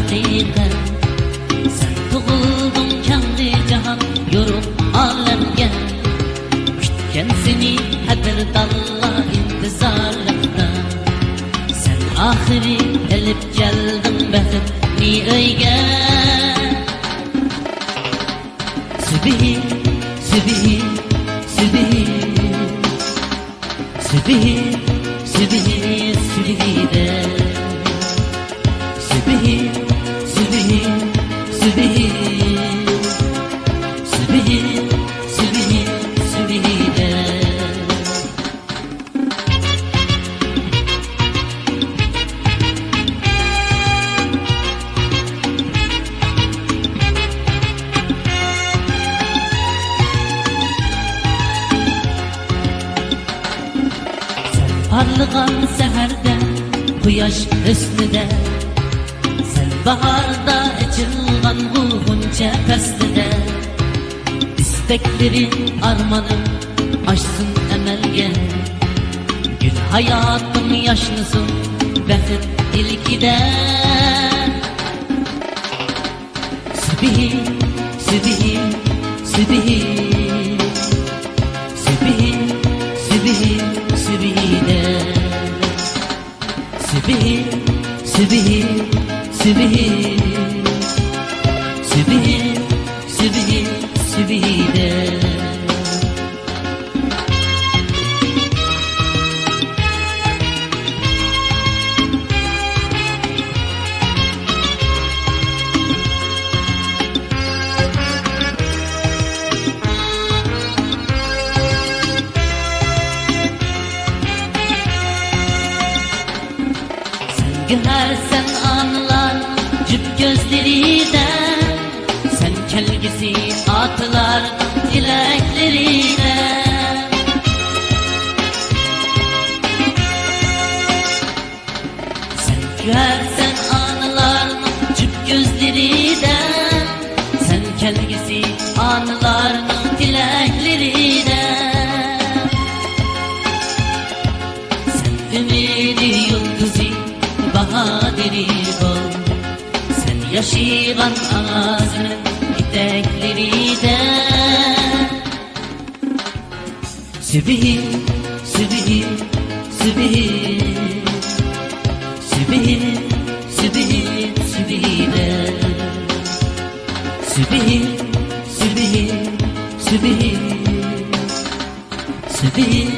haqiqat. Sen tug'ilding kangli jahon yorug' olamga. Kutgan seni qadrdonlar intizorlikda. Sen oxiri elib kelding baxtli uyga. Subhi, subhi, subhi, subhi, subhi, subhide. Subhi, subhi, subhi, subhi, subhi, subhide. Parlagan seherde, quyosh husnida. Sen baharda içilgan ruhunca faslida. İsteklerin armanım aşsın emelge. Gül hayatım yaşlısın baxit ilkide. Subhi, subhi, subhi, subhi, subhi, subhide. Subhi, subhi, subhi, subhi, subhi, subhide. Güher sen anılar cüp gözlerine. Sen kelgisi atılar dileklerine. Sen güher sen anılar cüp gözlerine. Sen kelgisi anılar dileklerine. Sen ümidi yıldızı bahadiri ol. Sen yaşayan ağzının eteklerinde. Subhi, subhi, subhi, subhi, subhi, subhide. Subhi, subhi, subhi, subhi,